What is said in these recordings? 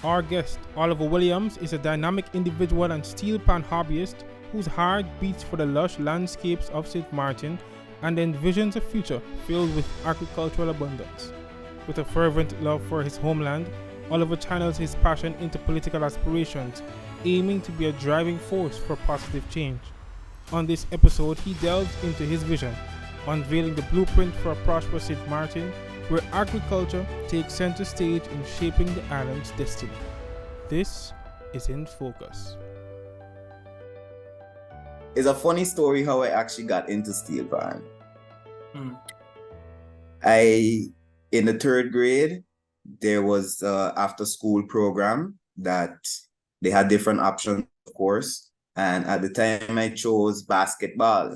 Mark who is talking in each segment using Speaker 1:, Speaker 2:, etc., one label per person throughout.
Speaker 1: Our guest, Oliver Williams, is a dynamic individual and steel pan hobbyist whose heart beats for the lush landscapes of Sint Maarten and envisions a future filled with agricultural abundance. With a fervent love for his homeland, Oliver channels his passion into political aspirations, aiming to be a driving force for positive change. On this episode, he delves into his vision, unveiling the blueprint for a prosperous Sint Maarten, where agriculture takes center stage in shaping the island's destiny. This is In Focus.
Speaker 2: It's a funny story how I actually got into steel pan. In the third grade, there was after school program that they had different options, of course. And at the time I chose basketball.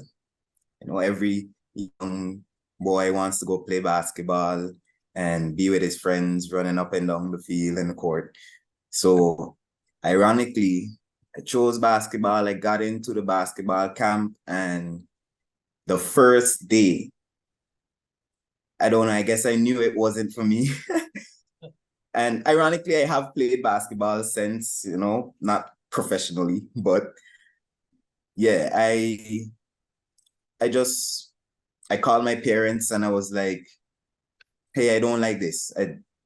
Speaker 2: Every young boy wants to go play basketball and be with his friends running up and down the field and the court. So ironically, I chose basketball. I got into the basketball camp, and the first day, I don't know, I guess I knew it wasn't for me. And ironically, I have played basketball since, not professionally, but yeah, I called my parents and I was like, hey, I don't like this.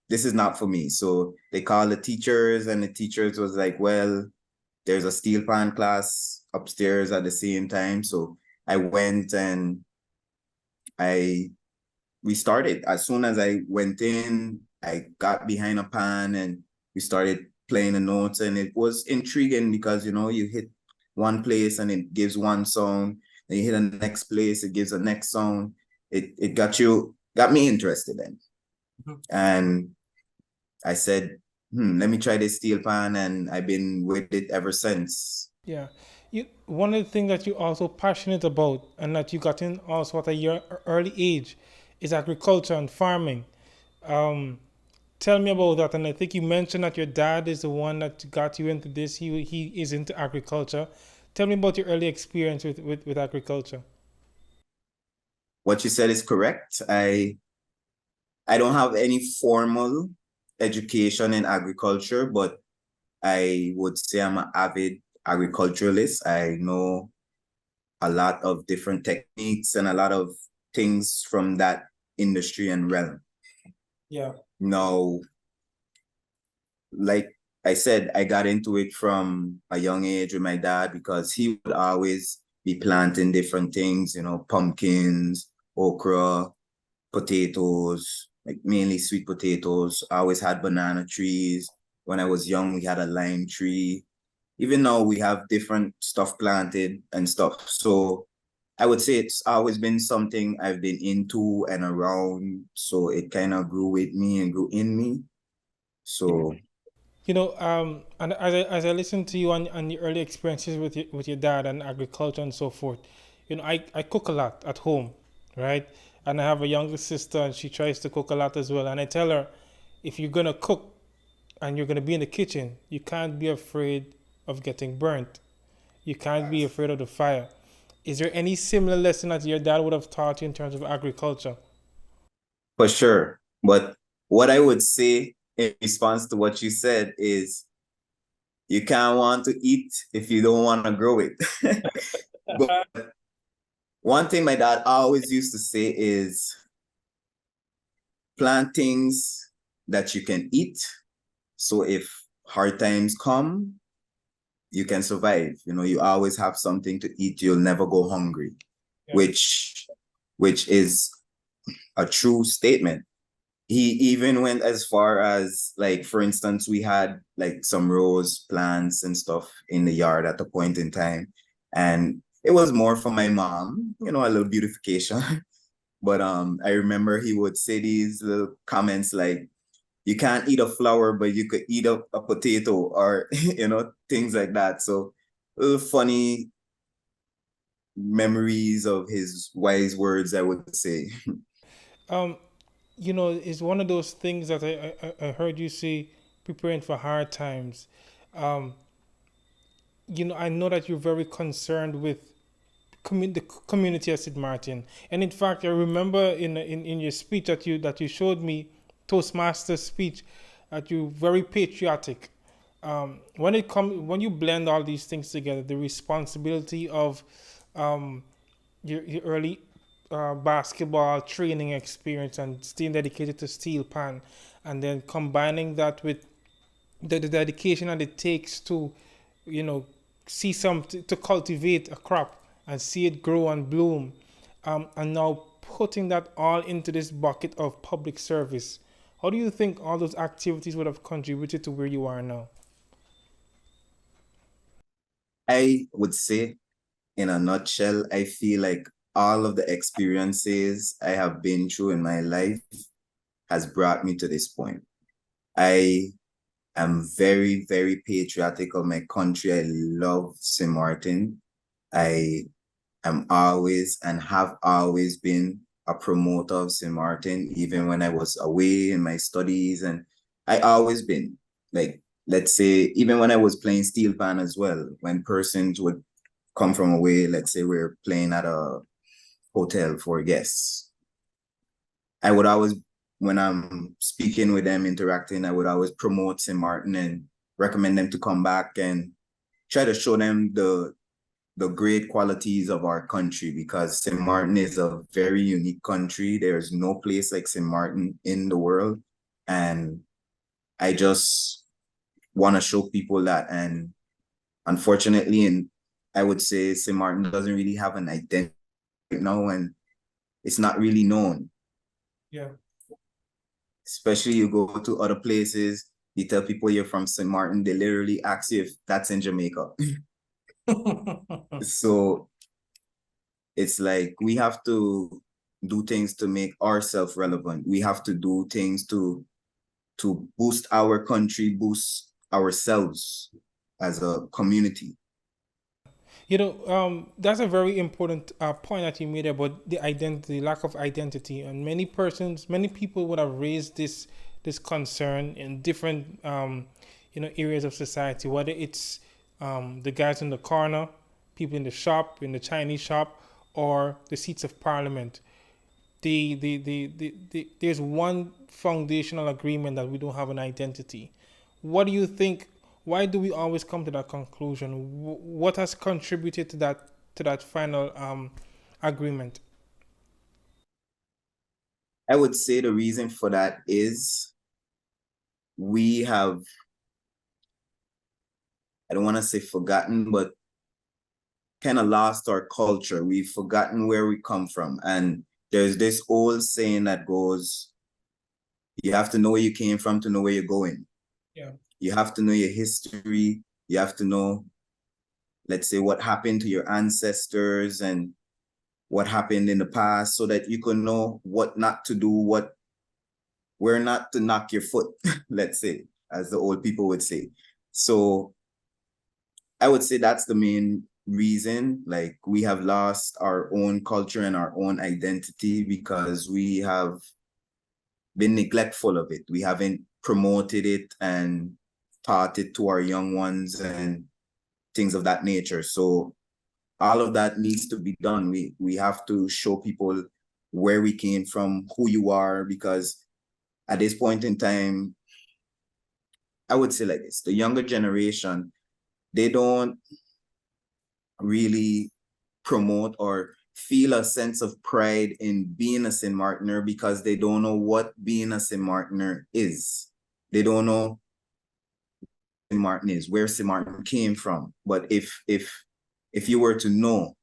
Speaker 2: This is not for me. So they called the teachers, and the teachers was like, well, there's a steel pan class upstairs at the same time. So I went and we started. As soon as I went in, I got behind a pan and we started playing the notes, and it was intriguing because, you hit one place and it gives one sound, and you hit the next place, it gives the next sound. It got me interested in. Mm-hmm. And I said, let me try this steel pan, and I've been with it ever since.
Speaker 1: Yeah. One of the things that you're also passionate about and that you got in also at a early age is agriculture and farming. Tell me about that. And I think you mentioned that your dad is the one that got you into this. He is into agriculture. Tell me about your early experience with agriculture.
Speaker 2: What you said is correct. I don't have any formal education in agriculture, but I would say I'm an avid agriculturalist. I know a lot of different techniques and a lot of things from that industry and realm.
Speaker 1: Yeah.
Speaker 2: Now, like I said, I got into it from a young age with my dad because he would always be planting different things, pumpkins, okra, potatoes, like mainly sweet potatoes. I always had banana trees. When I was young, we had a lime tree. Even now, we have different stuff planted and stuff. So I would say it's always been something I've been into and around. So it kind of grew with me and grew in me. So,
Speaker 1: and as I listen to you on your early experiences with your dad and agriculture and so forth, I cook a lot at home, right? And I have a younger sister, and she tries to cook a lot as well. And I tell her, if you're gonna cook and you're gonna be in the kitchen, you can't be afraid of getting burnt. You can't be afraid of the fire. Is there any similar lesson that your dad would have taught you in terms of agriculture?
Speaker 2: For sure. But what I would say in response to what you said is, you can't want to eat if you don't want to grow it. But one thing my dad always used to say is, plant things that you can eat. So if hard times come, you can survive. You always have something to eat. You'll never go hungry, yeah. which is a true statement. He even went as far as, like, for instance, we had like some rose plants and stuff in the yard at a point in time. And it was more for my mom, a little beautification. But I remember he would say these little comments like, you can't eat a flower, but you could eat a potato, or, things like that. So little funny memories of his wise words, I would say.
Speaker 1: It's one of those things that I heard you say, preparing for hard times. I know that you're very concerned with the community of Sint Maarten. And in fact, I remember in your speech that you showed me, Toastmaster speech, that you're very patriotic. When you blend all these things together, the responsibility of um, your early basketball training experience and staying dedicated to steel pan, and then combining that with the dedication that it takes to, you know, see some to cultivate a crop and see it grow and bloom, and now putting that all into this bucket of public service. How do you think all those activities would have contributed to where you are now?
Speaker 2: I would say, in a nutshell, I feel like all of the experiences I have been through in my life has brought me to this point. I am very, very patriotic of my country. I love St. Martin. I am always and have always been a promoter of St. Martin, even when I was away in my studies. And I always been like, let's say, even when I was playing steel pan as well, when persons would come from away, let's say we're playing at a hotel for guests, I would always, when I'm speaking with them, interacting, I would always promote St. Martin and recommend them to come back and try to show them the great qualities of our country, because St. Martin is a very unique country. There's no place like St. Martin in the world. And I just want to show people that. And unfortunately, and I would say St. Martin doesn't really have an identity right now, and it's not really known.
Speaker 1: Yeah.
Speaker 2: Especially you go to other places, you tell people you're from St. Martin, they literally ask you if that's in Jamaica. So it's like we have to do things to make ourselves relevant. We have to do things to boost our country, boost ourselves as a community.
Speaker 1: That's a very important point that you made about the identity, lack of identity, and many people would have raised this concern in different, areas of society. Whether it's the guys in the corner, people in the shop, in the Chinese shop, or the seats of parliament. There's one foundational agreement that we don't have an identity. What do you think? Why do we always come to that conclusion? What has contributed to that final agreement?
Speaker 2: I would say the reason for that is we have, I don't want to say forgotten, but kind of lost our culture. We've forgotten where we come from. And there's this old saying that goes, you have to know where you came from to know where you're going.
Speaker 1: Yeah.
Speaker 2: You have to know your history. You have to know, let's say, what happened to your ancestors and what happened in the past, so that you can know what not to do, where not to knock your foot, let's say, as the old people would say. So I would say that's the main reason. Like, we have lost our own culture and our own identity because we have been neglectful of it. We haven't promoted it and taught it to our young ones and things of that nature. So all of that needs to be done. We have to show people where we came from, who you are, because at this point in time, I would say like this, the younger generation, they don't really promote or feel a sense of pride in being a St. Martiner because they don't know what being a St. Martiner is. They don't know St. Martin is, where St. Martin came from. But if you were to know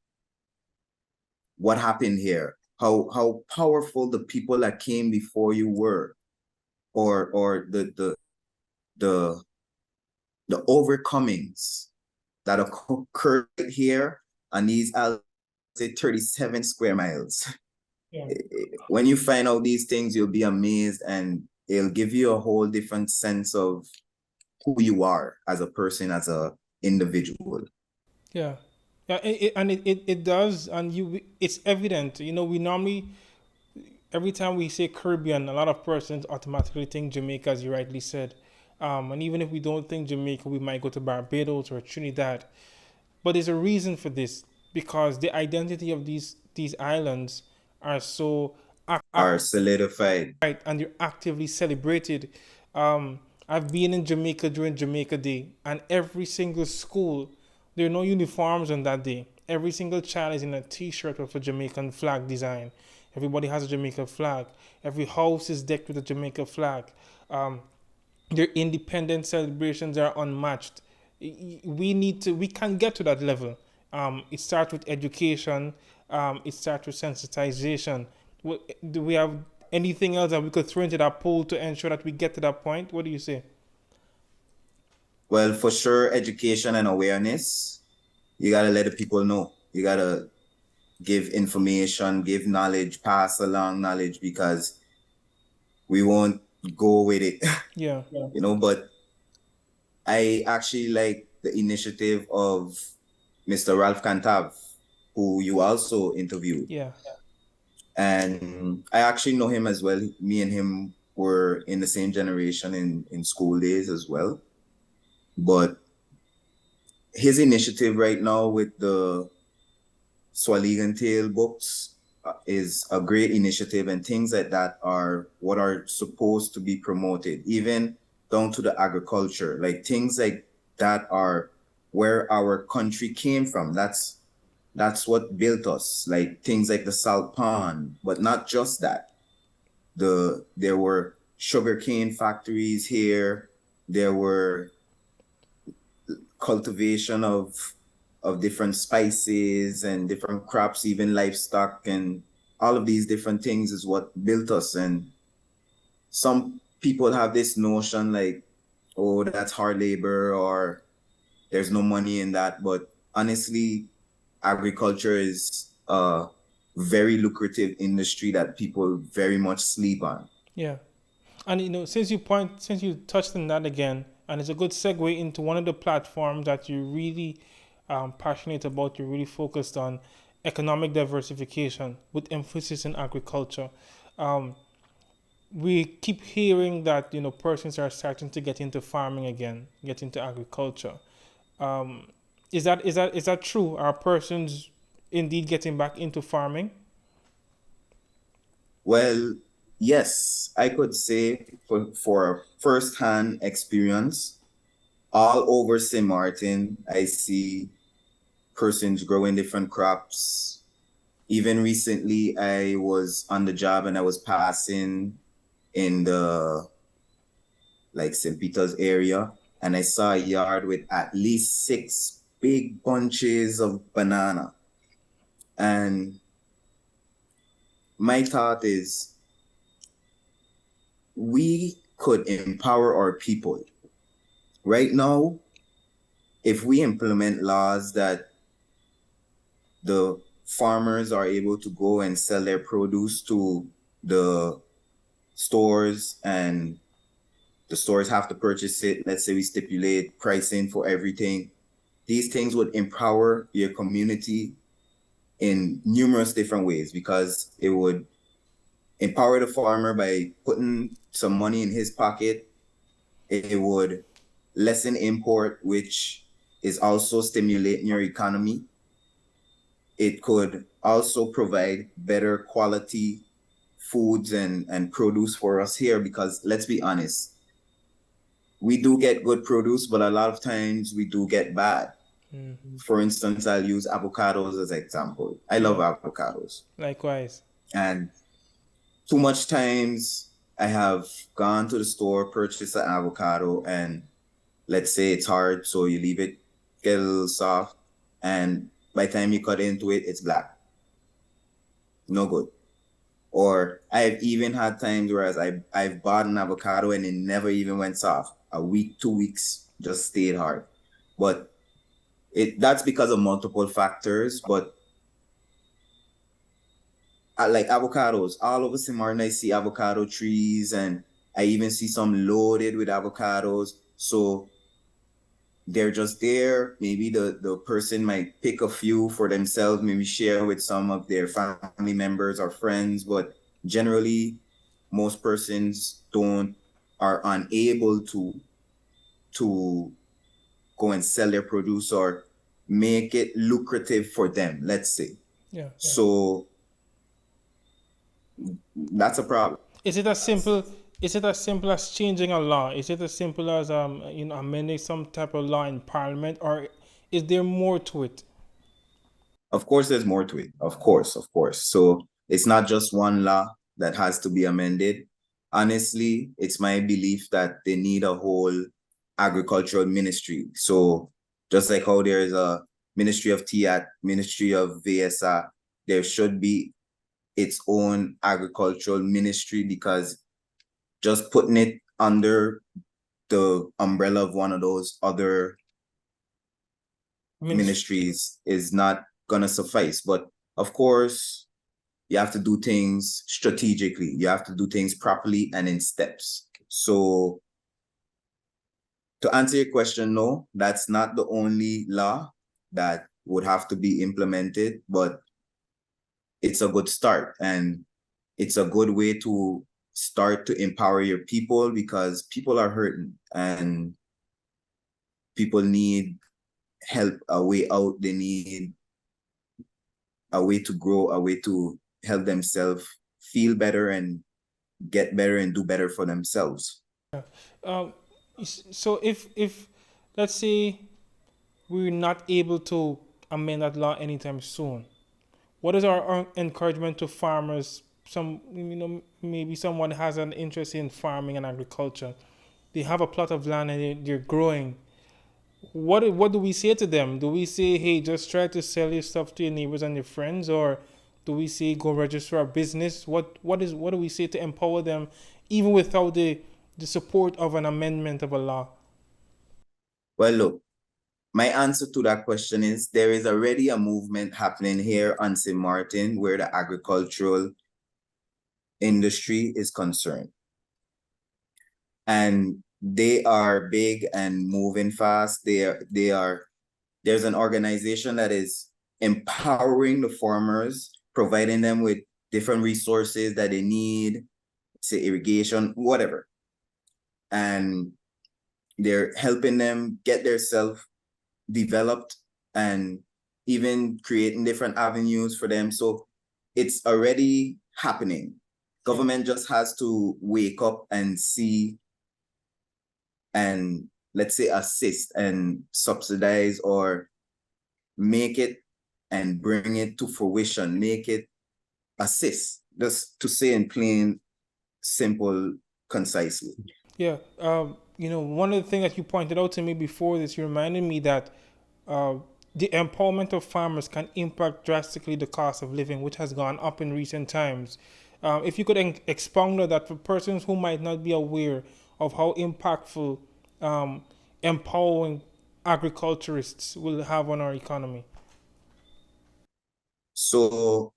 Speaker 2: what happened here, how powerful the people that came before you were, or the overcomings that occurred here on these, I'll say, 37 square miles.
Speaker 1: Yeah.
Speaker 2: When you find out these things, you'll be amazed, and it'll give you a whole different sense of who you are as a person, as a individual.
Speaker 1: Yeah. Yeah, it does, and it's evident. We normally, every time we say Caribbean, a lot of persons automatically think Jamaica, as you rightly said. And even if we don't think Jamaica, we might go to Barbados or Trinidad. But there's a reason for this, because the identity of these islands are so
Speaker 2: Are solidified.
Speaker 1: right, and they're actively celebrated. Um, I've been in Jamaica during Jamaica Day, and every single school, there are no uniforms on that day. Every single child is in a T-shirt with a Jamaican flag design. Everybody has a Jamaica flag. Every house is decked with a Jamaica flag. Um, their independence celebrations are unmatched. We can get to that level. It starts with education. It starts with sensitization. Do we have anything else that we could throw into that pool to ensure that we get to that point? What do you say?
Speaker 2: Well, for sure, education and awareness. You gotta let the people know. You gotta give information, give knowledge, pass along knowledge because we won't go with it,
Speaker 1: Yeah,
Speaker 2: but I actually like the initiative of Mr. Ralph Cantav, who you also interviewed.
Speaker 1: yeah,
Speaker 2: And I actually know him as well. Me and him were in the same generation in school days as well. But his initiative right now with the Swaligan Tale books is a great initiative, and things like that are what are supposed to be promoted, even down to the agriculture. Like things like that are where our country came from. That's what built us. Like things like the salt pond, but not just that. There were sugarcane factories here. There were cultivation of different spices and different crops, even livestock, and all of these different things is what built us. And some people have this notion like, oh, that's hard labor or there's no money in that. But honestly, agriculture is a very lucrative industry that people very much sleep on.
Speaker 1: yeah. And since you touched on that again, and it's a good segue into one of the platforms that you're really passionate about, you're really focused on economic diversification with emphasis in agriculture. Um, we keep hearing that persons are starting to get into farming again, get into agriculture. Um, is that true? Are persons indeed getting back into farming?
Speaker 2: Well, yes, I could say for first-hand experience, all over St. Maarten, I see persons growing different crops. Even recently, I was on the job and I was passing in the like St. Peter's area, and I saw a yard with at least 6 big bunches of banana. And my thought is we could empower our people. Right now, if we implement laws that the farmers are able to go and sell their produce to the stores and the stores have to purchase it, let's say we stipulate pricing for everything, these things would empower your community in numerous different ways because it would empower the farmer by putting some money in his pocket. It would lessen import, which is also stimulating your economy. It could also provide better quality foods and produce for us here because let's be honest, we do get good produce, but a lot of times we do get bad.
Speaker 1: Mm-hmm.
Speaker 2: For instance, I'll use avocados as an example. I love
Speaker 1: Yeah.
Speaker 2: avocados.
Speaker 1: Likewise.
Speaker 2: And too much times I have gone to the store, purchased an avocado, and let's say it's hard, so you leave it get a little soft, and by the time you cut into it, it's black. No good. Or I've even had times where I've bought an avocado and it never even went soft. A week, 2 weeks, just stayed hard. But that's because of multiple factors. But I like avocados. All over St. Maarten, I see avocado trees, and I even see some loaded with avocados. So they're just there. Maybe the person might pick a few for themselves, maybe share with some of their family members or friends. But generally, most persons are unable to go and sell their produce or make it lucrative for them, let's say.
Speaker 1: Yeah.
Speaker 2: So that's a problem.
Speaker 1: Is it as simple? Is it as simple as changing a law? Is it as simple as amending some type of law in parliament, or is there more to it?
Speaker 2: Of course, there's more to it. Of course, of course. So it's not just one law that has to be amended. Honestly, it's my belief that they need a whole agricultural ministry. So just like how there is a Ministry of TIAT, Ministry of VSA, there should be its own agricultural ministry, because just putting it under the umbrella of one of those other ministries is not gonna suffice. But of course, you have to do things strategically. You have to do things properly and in steps. So to answer your question, no, that's not the only law that would have to be implemented, but it's a good start, and it's a good way to start to empower your people, because people are hurting and people need help, a way out. They need a way to grow, a way to help themselves feel better and get better and do better for themselves.
Speaker 1: Um, so if let's say we're not able to amend that law anytime soon, what is our encouragement to farmers? Some maybe someone has an interest in farming and agriculture. They have a plot of land and they're growing. What do we say to them? Do we say, hey, just try to sell your stuff to your neighbors and your friends, or do we say go register a business? What do we say to empower them, even without the support of an amendment of a law?
Speaker 2: Well, look, my answer to that question is there is already a movement happening here on St. Maarten where the agricultural industry is concerned. And they are big and moving fast. There's an organization that is empowering the farmers, providing them with different resources that they need, say irrigation, whatever. And they're helping them get themselves developed and even creating different avenues for them. So it's already happening. Government just has to wake up and see, and let's say assist and subsidize or make it and bring it to fruition, make it assist, just to say in plain, simple, concisely.
Speaker 1: Yeah, one of the things that you pointed out to me before this, you reminded me that uh, the empowerment of farmers can impact drastically the cost of living, which has gone up in recent times. If you could expound on that for persons who might not be aware of how impactful um, empowering agriculturists will have on our economy.
Speaker 2: So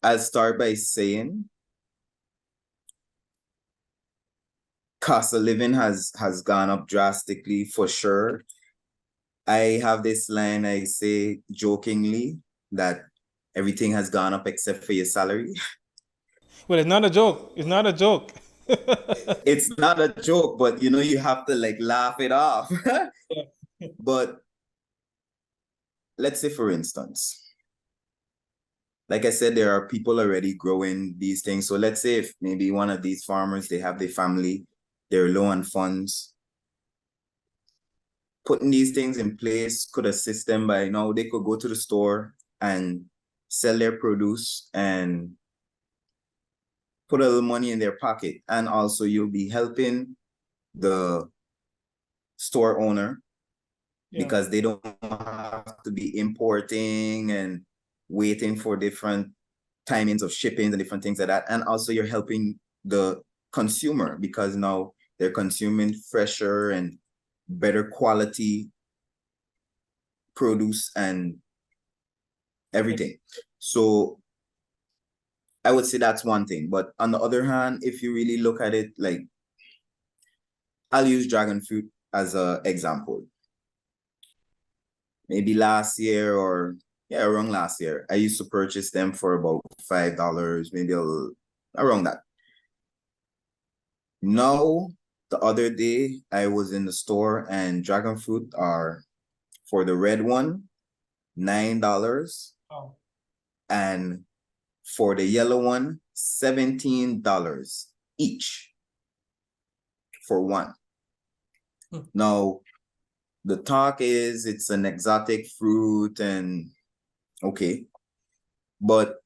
Speaker 2: I'll start by saying cost of living has gone up drastically for sure. I have this line I say jokingly that everything has gone up except for your salary.
Speaker 1: Well, it's not a joke. It's not a joke.
Speaker 2: It's not a joke, but you have to like laugh it off. But let's say, for instance, like I said, there are people already growing these things. So let's say if maybe one of these farmers, they have their family, they're low on funds, putting these things in place could assist them by now they could go to the store and sell their produce and put a little money in their pocket. And also you'll be helping the store owner,
Speaker 1: Yeah.
Speaker 2: because they don't have to be importing and waiting for different timings of shipping and different things like that. And also you're helping the consumer, because now they're consuming fresher and better quality produce and everything. So I would say that's one thing. But on the other hand, if you really look at it, like I'll use dragon fruit as an example. Maybe last year, or yeah, around last year, I used to purchase them for about $5, maybe around that. Now, the other day I was in the store and dragon fruit are, for the red one, $9,
Speaker 1: Oh.
Speaker 2: and for the yellow one, $17. each for one.
Speaker 3: Hmm.
Speaker 2: Now, the talk is it's an exotic fruit and okay, but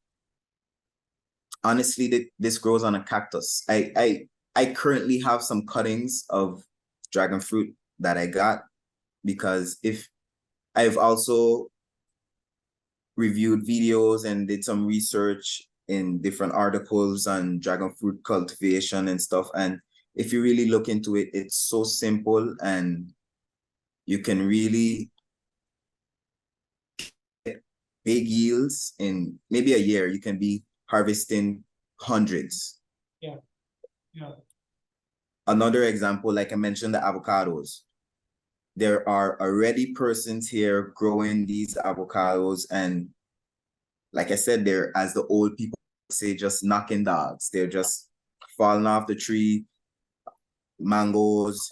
Speaker 2: honestly, this grows on a cactus. I currently have some cuttings of dragon fruit that I got because if I've also reviewed videos and did some research in different articles on dragon fruit cultivation and stuff. And if you really look into it, it's so simple and you can really get big yields in maybe a year. You can be harvesting hundreds.
Speaker 3: Yeah.
Speaker 2: Another example, like I mentioned, the avocados. There are already persons here growing these avocados, and like I said, they're, as the old people say, just knocking dogs. They're just falling off the tree, mangoes,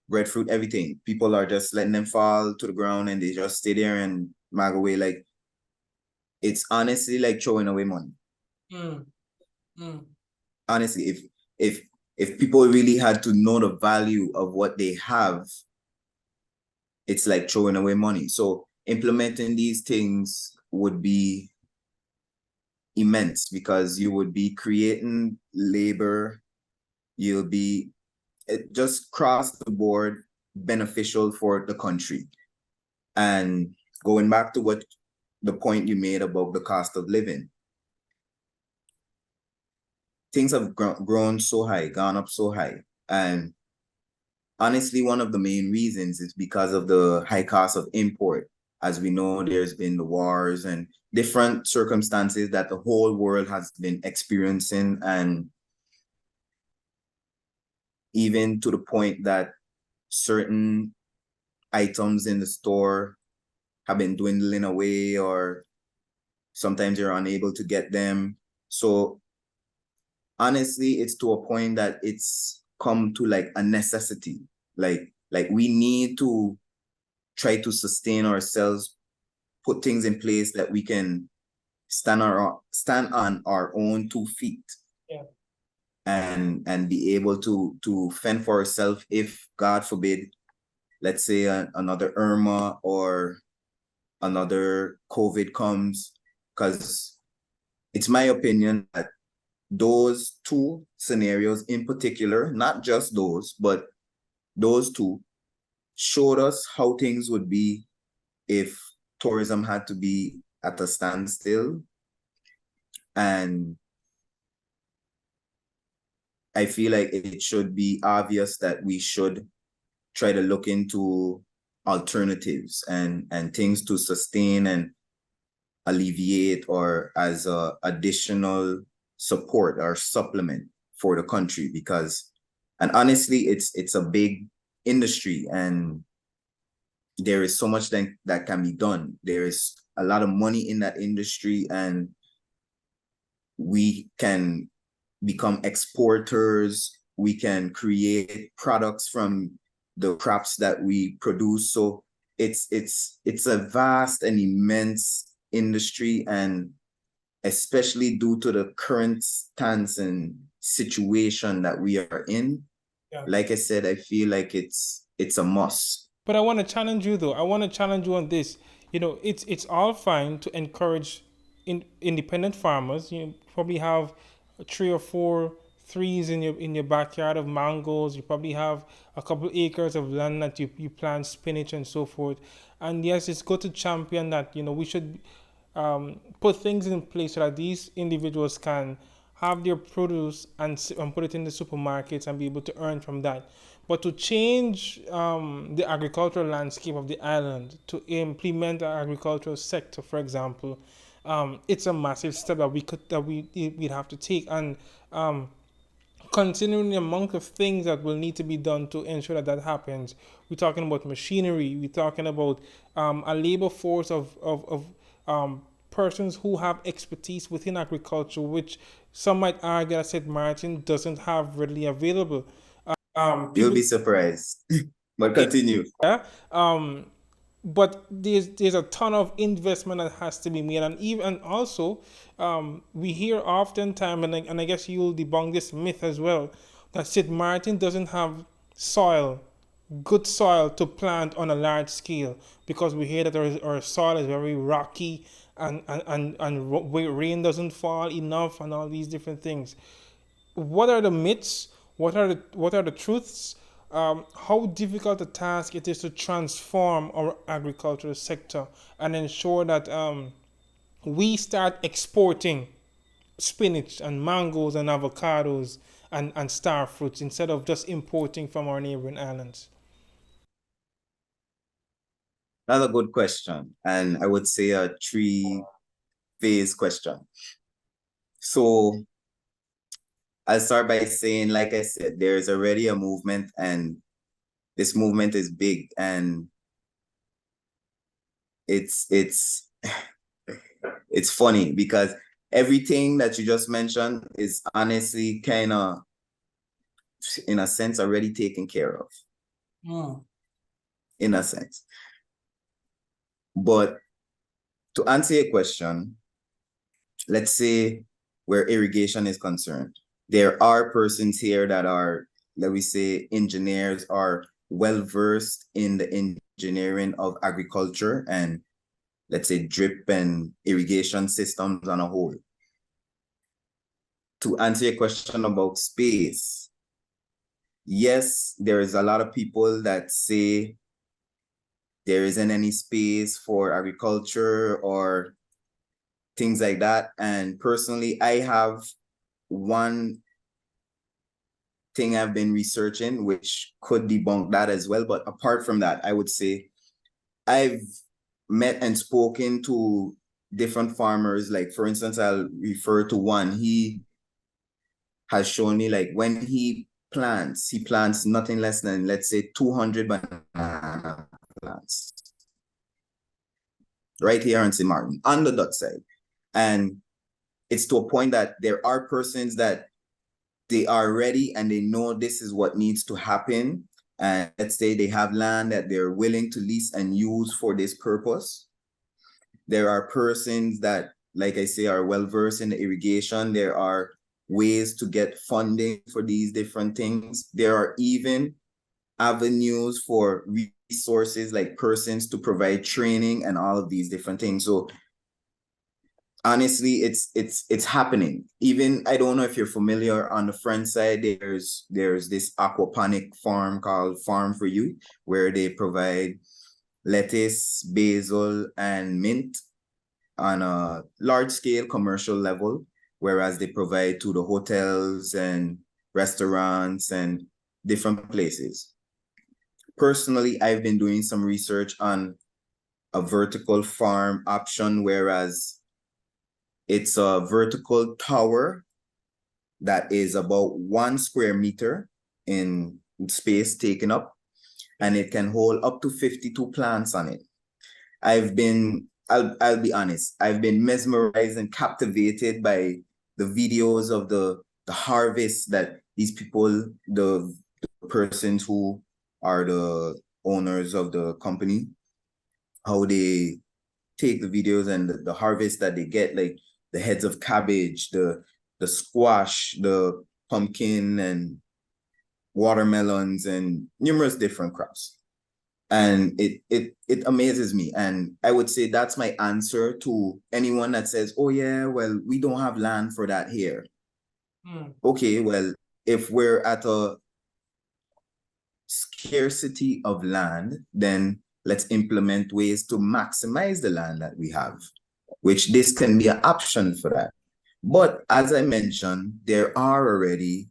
Speaker 2: breadfruit, everything. People are just letting them fall to the ground and they just stay there and mag away. Like, it's honestly like throwing away money. Honestly, if people really had to know the value of what they have, it's like throwing away money. So implementing these things would be immense because you would be creating labor. You'll be just cross the board beneficial for the country. And going back to what the point you made about the cost of living, things have grown so high, gone up so high. And honestly, one of the main reasons is because of the high cost of import. As we know, there's been the wars and different circumstances that the whole world has been experiencing, and even to the point that certain items in the store have been dwindling away, or sometimes you're unable to get them. So honestly, it's to a point that it's come to like a necessity. Like we need to try to sustain ourselves, put things in place that we can stand on our own 2 feet.
Speaker 3: Yeah.
Speaker 2: And be able to fend for ourselves if, God forbid, let's say another Irma or another COVID comes. Because it's my opinion that those two scenarios in particular, not just those, but those two showed us how things would be if tourism had to be at a standstill. And I feel like it should be obvious that we should try to look into alternatives and things to sustain and alleviate, or as a additional support or supplement for the country. Because, and honestly, it's a big industry and there is so much that can be done. There is a lot of money in that industry, and we can become exporters. We can create products from the crops that we produce. So it's a vast and immense industry, and especially due to the current stance and situation that we are in, like I said, I feel like it's a must.
Speaker 1: But I want to challenge you though. I want to challenge you on this. It's all fine to encourage independent farmers. You probably have 3 or 4 trees in your backyard of mangoes. You probably have a couple acres of land that you plant spinach and so forth. And yes, it's good to champion that. We should put things in place so that these individuals can have their produce and put it in the supermarkets and be able to earn from that. But to change the agricultural landscape of the island, to implement an agricultural sector, for example, it's a massive step we'd have to take. And considering the amount of things that will need to be done to ensure that happens, we're talking about machinery, we're talking about a labor force of persons who have expertise within agriculture, which some might argue that St. Martin doesn't have readily available.
Speaker 2: You'll be surprised. But continue.
Speaker 1: Yeah. but there's a ton of investment that has to be made, and even also we hear oftentimes, and I guess you'll debunk this myth as well, that St. Martin doesn't have soil, good soil to plant on a large scale, because we hear that our soil is very rocky, and rain doesn't fall enough and all these different things. What are the myths? What are the truths? How difficult a task it is to transform our agricultural sector and ensure that we start exporting spinach and mangoes and avocados and star fruits instead of just importing from our neighboring islands.
Speaker 2: Another good question, and I would say a three-phase question. So I'll start by saying, like I said, there's already a movement, and this movement is big, and it's it's funny because everything that you just mentioned is honestly kind of, in a sense, already taken care of, in a sense. But to answer your question, let's say where irrigation is concerned, there are persons here that are, let me say, engineers, are well versed in the engineering of agriculture and, let's say, drip and irrigation systems on a whole. To answer your question about space, yes, there is a lot of people that say there isn't any space for agriculture or things like that. And personally, I have one thing I've been researching which could debunk that as well. But apart from that, I would say I've met and spoken to different farmers. Like, for instance, I'll refer to one. He has shown me, like, when he plants nothing less than, let's say, 200 banana plants right here in St. Maarten on the Dutch side. And it's to a point that there are persons that they are ready and they know this is what needs to happen. And let's say they have land that they're willing to lease and use for this purpose. There are persons that, like I say, are well versed in the irrigation. There are ways to get funding for these different things. There are even avenues for resources, like persons to provide training and all of these different things. So honestly, it's happening. Even, I don't know if you're familiar, on the French side, there's this aquaponic farm called Farm for You, where they provide lettuce, basil, and mint on a large scale commercial level, whereas they provide to the hotels and restaurants and different places. Personally, I've been doing some research on a vertical farm option, whereas it's a vertical tower that is about 1 square meter in space taken up, and it can hold up to 52 plants on it. I'll be honest, I've been mesmerized and captivated by the videos of the harvest that these people, the persons who are the owners of the company, how they take the videos and the harvest that they get, like the heads of cabbage, the squash, the pumpkin, and watermelons, and numerous different crops. And it amazes me. And I would say that's my answer to anyone that says, oh yeah, well, we don't have land for that here. Okay, well, if we're at a scarcity of land, then let's implement ways to maximize the land that we have, which this can be an option for that. But as I mentioned, there are already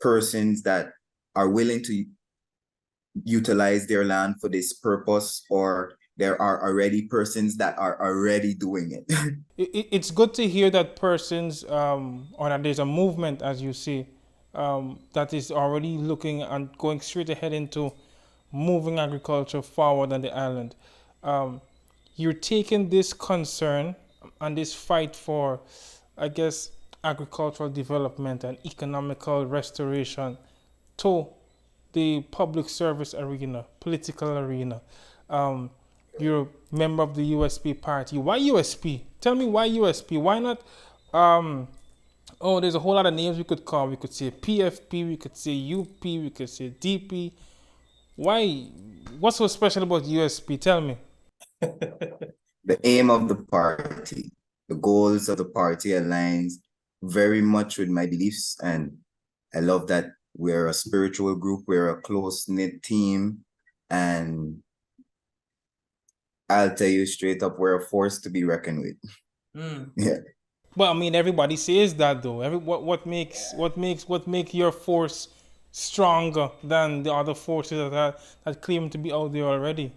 Speaker 2: persons that are willing to utilize their land for this purpose, or there are already persons that are already doing it.
Speaker 1: It's good to hear that persons, or that there's a movement, as you see, that is already looking and going straight ahead into moving agriculture forward on the island. Um, you're taking this concern and this fight for, I guess, agricultural development and economical restoration to the public service arena, political arena. You're a member of the USP Party. Why USP? Tell me why USP. Why not? Um, oh, there's a whole lot of names we could call. We could say PFP. We could say UP. We could say DP. Why? What's so special about USP? Tell me.
Speaker 2: The aim of the party, the goals of the party aligns very much with my beliefs. And I love that we're a spiritual group, we're a close-knit team. And I'll tell you straight up, we're a force to be reckoned with. Yeah.
Speaker 1: Well, I mean, everybody says that though. What make your force stronger than the other forces that claim to be out there already?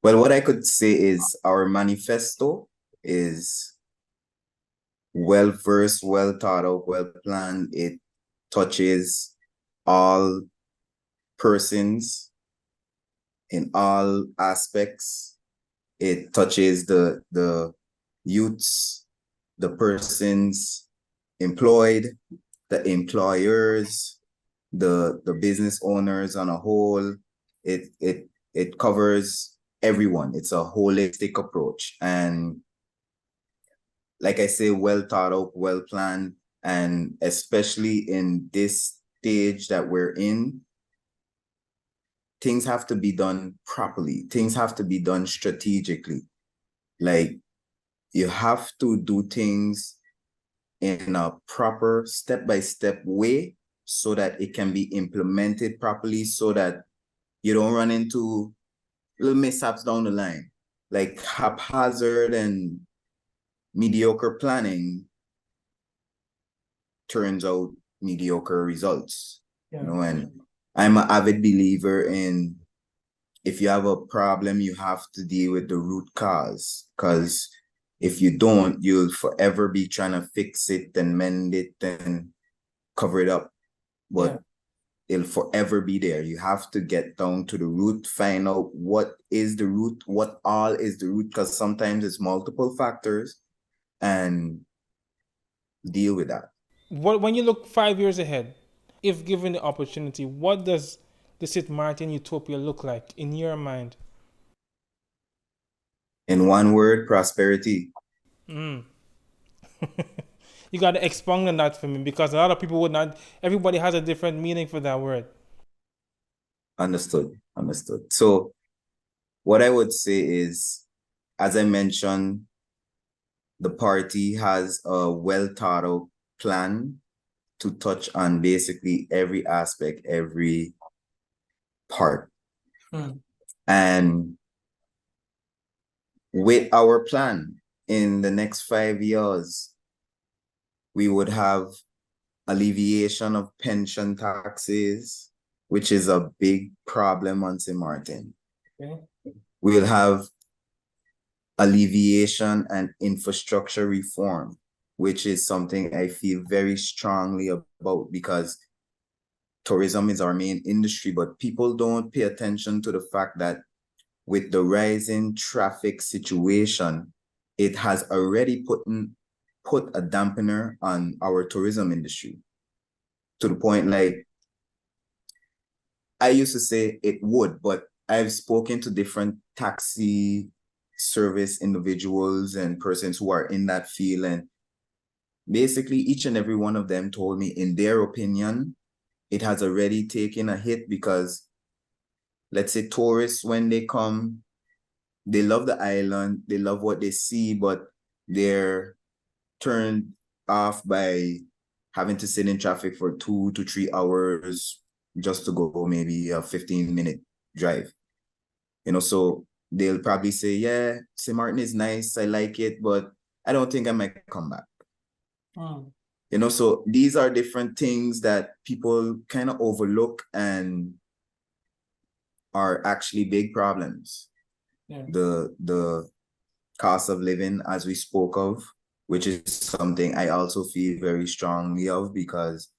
Speaker 2: Well, what I could say is our manifesto is well versed, well thought out, well planned. It touches all persons in all aspects. It touches the youths, the persons employed, the employers, the business owners on a whole. It covers everyone. It's a holistic approach. And like I say, well thought out, well planned, and especially in this stage that we're in, things have to be done properly. Things have to be done strategically. Like you have to do things in a proper step-by-step way so that it can be implemented properly, so that you don't run into little mishaps down the line. Like haphazard and mediocre planning turns out mediocre results. You know, and I'm an avid believer in, if you have a problem, you have to deal with the root cause. Because if you don't, you'll forever be trying to fix it and mend it and cover it up. But it'll forever be there. You have to get down to the root, find out what is the root, what all is the root, because sometimes it's multiple factors, and deal with that.
Speaker 1: When you look 5 years ahead, if given the opportunity, what does the Sint Maarten utopia look like in your mind?
Speaker 2: In one word, prosperity.
Speaker 1: You got to expound on that for me because a lot of people would not. Everybody has a different meaning for that word.
Speaker 2: Understood. Understood. So what I would say is, as I mentioned, the party has a well thought out plan to touch on basically every aspect, every part. And with our plan in the next 5 years, we would have alleviation of pension taxes, which is a big problem on St. Maarten. We'll have alleviation and infrastructure reform, which is something I feel very strongly about, because tourism is our main industry, but people don't pay attention to the fact that with the rising traffic situation, it has already put a dampener on our tourism industry, to the point, like, I used to say it would, but I've spoken to different taxi service individuals and persons who are in that field, and basically each and every one of them told me, in their opinion, it has already taken a hit, because let's say tourists, when they come, they love the island, they love what they see, but they're turned off by having to sit in traffic for 2 to 3 hours just to go maybe a 15-minute drive. You know, so they'll probably say, yeah, St. Maarten is nice, I like it, but I don't think I might come back. You know, so these are different things that people kind of overlook and are actually big problems. The cost of living, as we spoke of, which is something I also feel very strongly of, because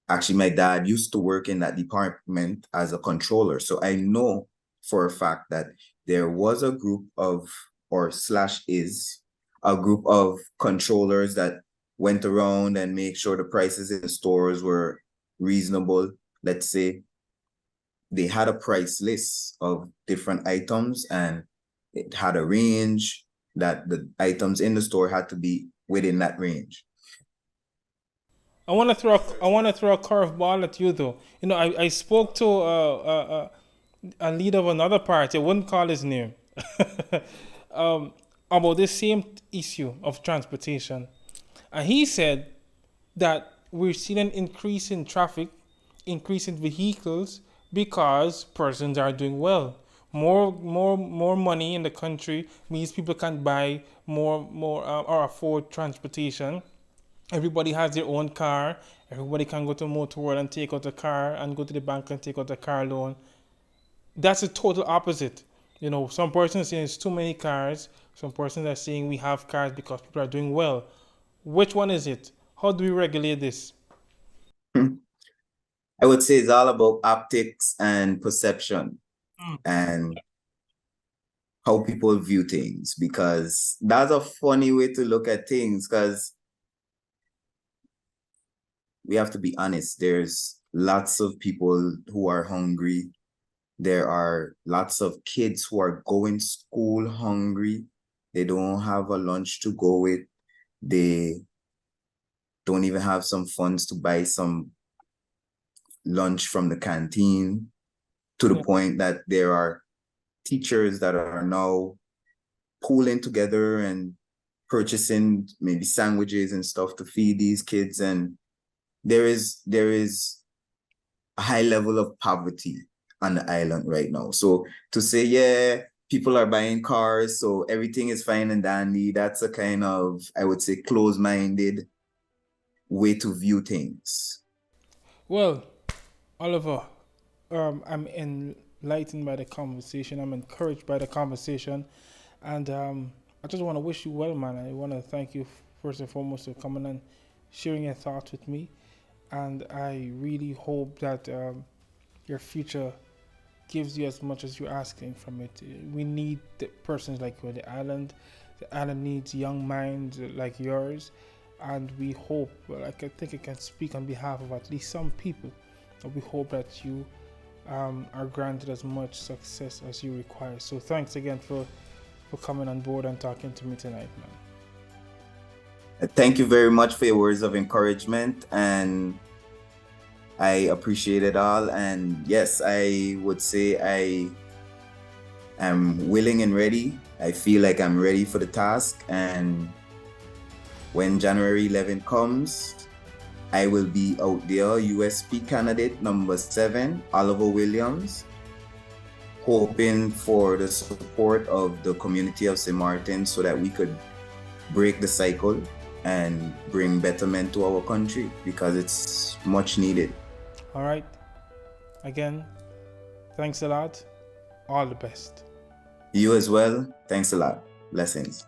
Speaker 2: actually my dad used to work in that department as a controller. So I know for a fact that there was a group of, or slash is, a group of controllers that went around and make sure the prices in the stores were reasonable. Let's say they had a price list of different items, and it had a range that the items in the store had to be within that range.
Speaker 1: I want to throw a curveball at you though. You know, I spoke to a leader of another party. I wouldn't call his name. um, about this same issue of transportation, and he said that we're seeing an increase in traffic, increase in vehicles because persons are doing well. More money in the country means people can buy more or afford transportation. Everybody has their own car. Everybody can go to Motor World and take out a car and go to the bank and take out a car loan. That's the total opposite. You know, some persons saying it's too many cars. Some persons are saying we have cars because people are doing well. Which one is it? How do we regulate this?
Speaker 2: I would say it's all about optics and perception and how people view things, because that's a funny way to look at things, because we have to be honest. There's lots of people who are hungry. There are lots of kids who are going school hungry. They don't have a lunch to go with. They don't even have some funds to buy some lunch from the canteen, to the point that there are teachers that are now pooling together and purchasing maybe sandwiches and stuff to feed these kids. And there is a high level of poverty on the island right now. So to say, yeah, people are buying cars, so everything is fine and dandy, that's a kind of, I would say, close-minded way to view things.
Speaker 1: Well, Oliver, I'm enlightened by the conversation. I'm encouraged by the conversation, and I just want to wish you well, man. I want to thank you first and foremost for coming and sharing your thoughts with me, and I really hope that your future gives you as much as you're asking from it. We need persons like you on the island. The island needs young minds like yours, and we hope, well, I think I can speak on behalf of at least some people, we hope that you are granted as much success as you require. So thanks again for coming on board and talking to me tonight, man.
Speaker 2: Thank you very much for your words of encouragement, and I appreciate it all. And yes, I would say I am willing and ready. I feel like I'm ready for the task, and when January 11th comes, I will be out there, USP candidate number 7, Oliver Williams, hoping for the support of the community of Sint Maarten so that we could break the cycle and bring betterment to our country, because it's much needed.
Speaker 1: All right. Again, thanks a lot. All the best.
Speaker 2: You as well. Thanks a lot. Blessings.